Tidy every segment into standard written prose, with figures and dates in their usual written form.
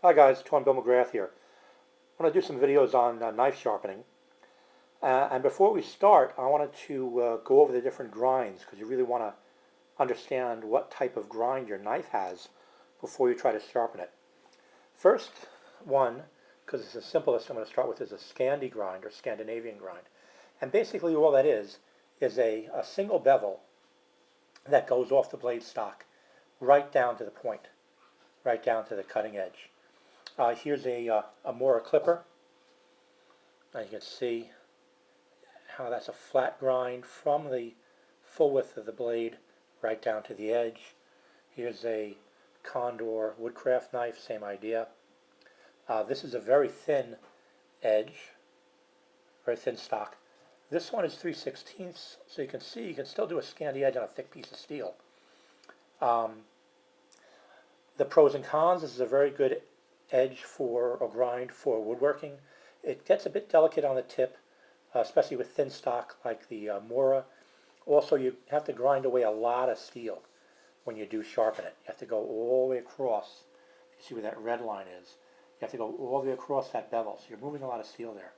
Hi guys, TuhonBillMcg here. I want to do some videos on knife sharpening. And before we start, I wanted to go over the different grinds because you really want to understand what type of grind your knife has before you try to sharpen it. First one, because it's the simplest I'm going to start with, is a Scandi grind or Scandinavian grind. And basically all that is a single bevel that goes off the blade stock right down to the point, right down to the cutting edge. Here's a Mora clipper. Now you can see how that's a flat grind from the full width of the blade right down to the edge. Here's a Condor woodcraft knife, same idea. This is a very thin edge, very thin stock. This one is 3/16, so you can see you can still do a Scandi edge on a thick piece of steel. The pros and cons: this is a very good edge for a grind for woodworking. It gets a bit delicate on the tip, especially with thin stock like the Mora. Also, you have to grind away a lot of steel when you do sharpen it. You have to go all the way across. You see where that red line is? You have to go all the way across that bevel, so you're moving a lot of steel there.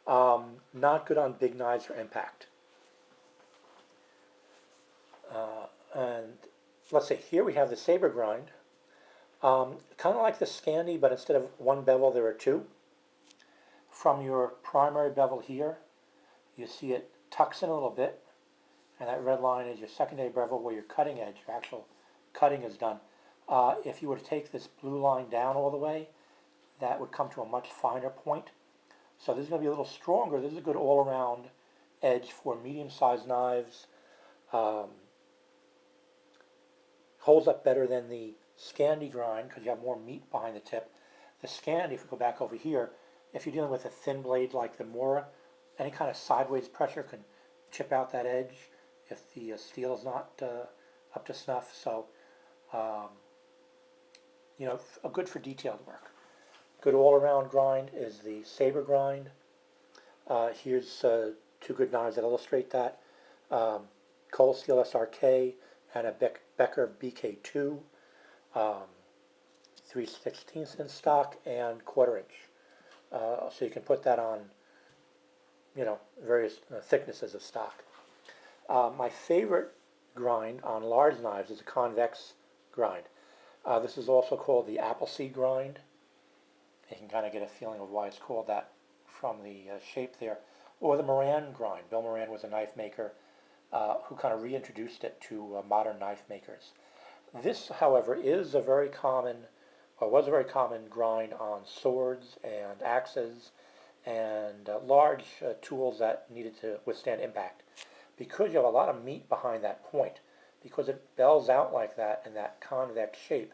Not good on big knives for impact. And let's see, here we have the Saber grind. Kind of like the Scandi, but instead of one bevel, there are two. From your primary bevel here, you see it tucks in a little bit, and that red line is your secondary bevel where your cutting edge, your actual cutting is done. If you were to take this blue line down all the way, that would come to a much finer point. So this is going to be a little stronger. This is a good all-around edge for medium-sized knives. Holds up better than the Scandi grind because you have more meat behind the tip. The Scandi, if we go back over here, if you're dealing with a thin blade like the Mora, any kind of sideways pressure can chip out that edge if the steel is not up to snuff. So, good for detailed work. Good all-around grind is the Saber grind. Here's two good knives that illustrate that. Cold Steel SRK and a Becker BK2. 3/16 in stock and 1/4 inch. So you can put that on, various thicknesses of stock. My favorite grind on large knives is a Convex grind. This is also called the Appleseed grind. You can kind of get a feeling of why it's called that from the shape there. Or the Moran grind. Bill Moran was a knife maker who kind of reintroduced it to modern knife makers. This, however, is a very common, or was a very common grind on swords and axes and large tools that needed to withstand impact. Because you have a lot of meat behind that point, because it bells out like that in that convex shape,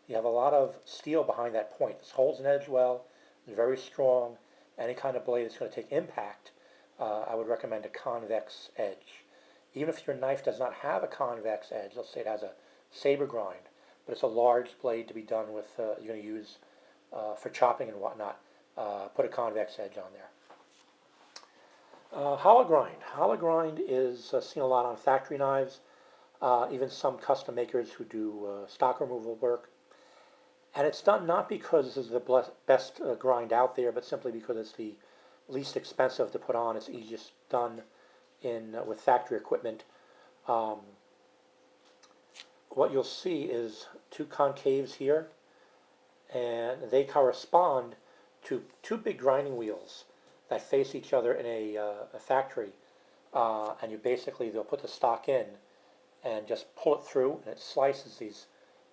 you have a lot of steel behind that point. This holds an edge well, it's very strong. Any kind of blade that's going to take impact, I would recommend a convex edge. Even if your knife does not have a convex edge, let's say it has a Saber grind, but it's a large blade to be done with, you're going to use for chopping and whatnot, put a convex edge on there. Hollow grind. Hollow grind is seen a lot on factory knives, even some custom makers who do stock removal work. And it's done not because this is the best grind out there, but simply because it's the least expensive to put on. It's easiest done with factory equipment. What you'll see is two concaves here, and they correspond to two big grinding wheels that face each other in a factory. And they'll put the stock in and just pull it through, and it slices these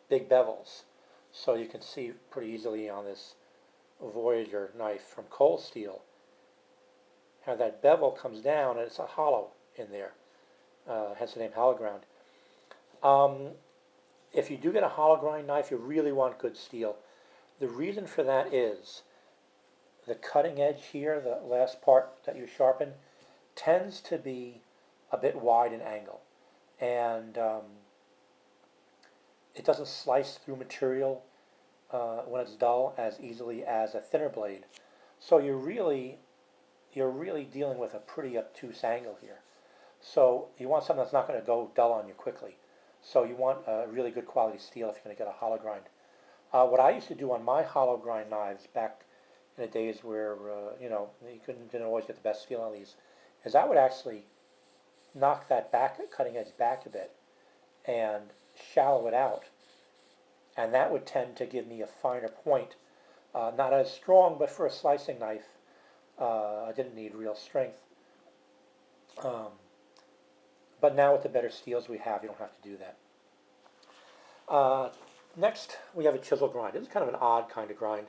big bevels. So you can see pretty easily on this Voyager knife from Cold Steel how that bevel comes down and it's a hollow in there, hence the name hollow grind. If you do get a hollow grind knife, you really want good steel. The reason for that is the cutting edge here, the last part that you sharpen, tends to be a bit wide in angle. And it doesn't slice through material when it's dull as easily as a thinner blade. So you're really dealing with a pretty obtuse angle here. So you want something that's not going to go dull on you quickly. So you want a really good quality steel if you're going to get a hollow grind. What I used to do on my hollow grind knives back in the days where, you didn't always get the best feel on these, is I would actually knock that cutting edge back a bit and shallow it out. And that would tend to give me a finer point. Not as strong, but for a slicing knife, I didn't need real strength. But now with the better steels we have, you don't have to do that. Next, we have a chisel grind. This is kind of an odd kind of grind.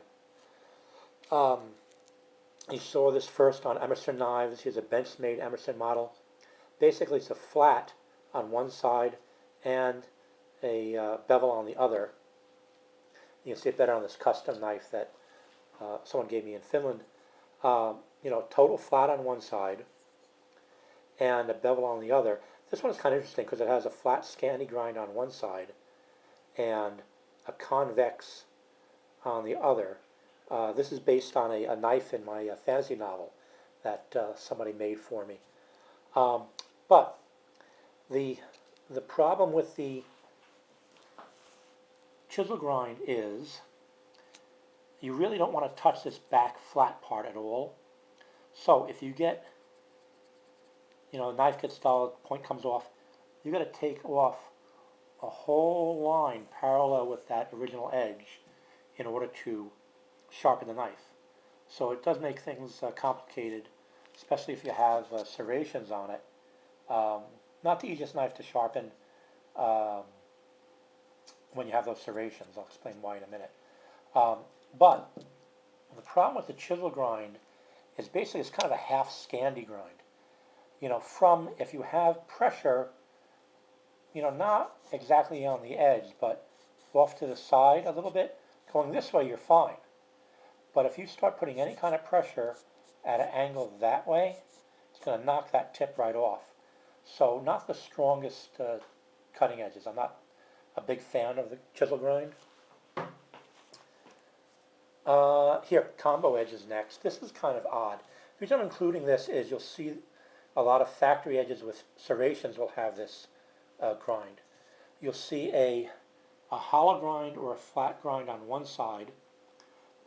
You saw this first on Emerson knives. Here's a bench-made Emerson model. Basically, it's a flat on one side and a bevel on the other. You can see it better on this custom knife that someone gave me in Finland. Total flat on one side and a bevel on the other. This one is kind of interesting because it has a flat Scandi grind on one side and a convex on the other. This is based on a knife in my fantasy novel that somebody made for me. But the problem with the chisel grind is you really don't want to touch this back flat part at all. So if you get, the knife gets dull, point comes off, you got to take off a whole line parallel with that original edge in order to sharpen the knife. So it does make things complicated, especially if you have serrations on it. Not the easiest knife to sharpen when you have those serrations. I'll explain why in a minute. But the problem with the chisel grind is basically it's kind of a half Scandi grind. If you have pressure, not exactly on the edge, but off to the side a little bit, going this way, you're fine. But if you start putting any kind of pressure at an angle that way, it's going to knock that tip right off. So not the strongest cutting edges. I'm not a big fan of the chisel grind. Here, combo edges next. This is kind of odd. The reason I'm including this is you'll see a lot of factory edges with serrations will have this grind. You'll see a hollow grind or a flat grind on one side,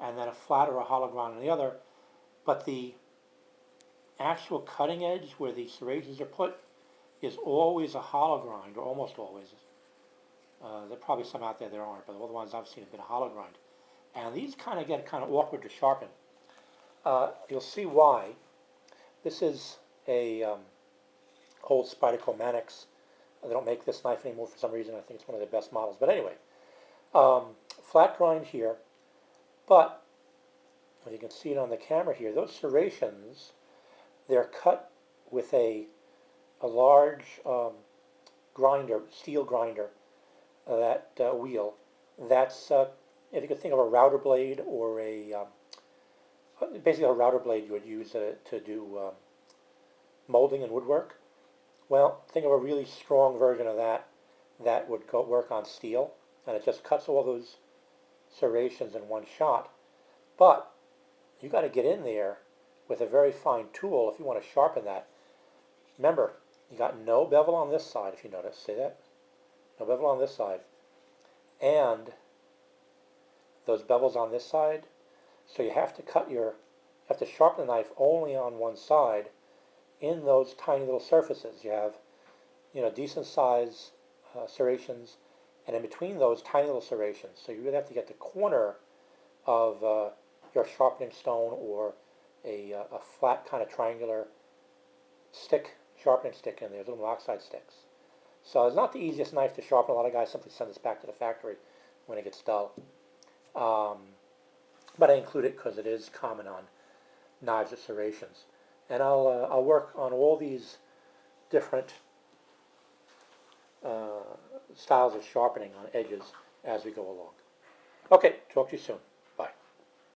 and then a flat or a hollow grind on the other, but the actual cutting edge where the serrations are put is always a hollow grind, or almost always. There are probably some out there that aren't, but all the ones I've seen have been a hollow grind. And these kind of get kind of awkward to sharpen. You'll see why. This is a old Spyderco Manix. They don't make this knife anymore for some reason. I think it's one of their best models. But anyway, flat grind here. But you can see it on the camera here. Those serrations, they're cut with a large grinder, steel grinder, that wheel. That's if you could think of a router blade or basically a router blade you would use to do molding and woodwork. Well, think of a really strong version of that would work on steel, and it just cuts all those serrations in one shot. But you got to get in there with a very fine tool if you want to sharpen that. Remember, you got no bevel on this side, if you notice. See that? No bevel on this side. And those bevels on this side. So you have to sharpen the knife only on one side in those tiny little surfaces. You have, decent size serrations, and in between those tiny little serrations. So you really have to get the corner of your sharpening stone or a flat kind of triangular sharpening stick in there, aluminum oxide sticks. So it's not the easiest knife to sharpen. A lot of guys simply send this back to the factory when it gets dull. But I include it because it is common on knives with serrations. And I'll work on all these different styles of sharpening on edges as we go along. Okay, talk to you soon.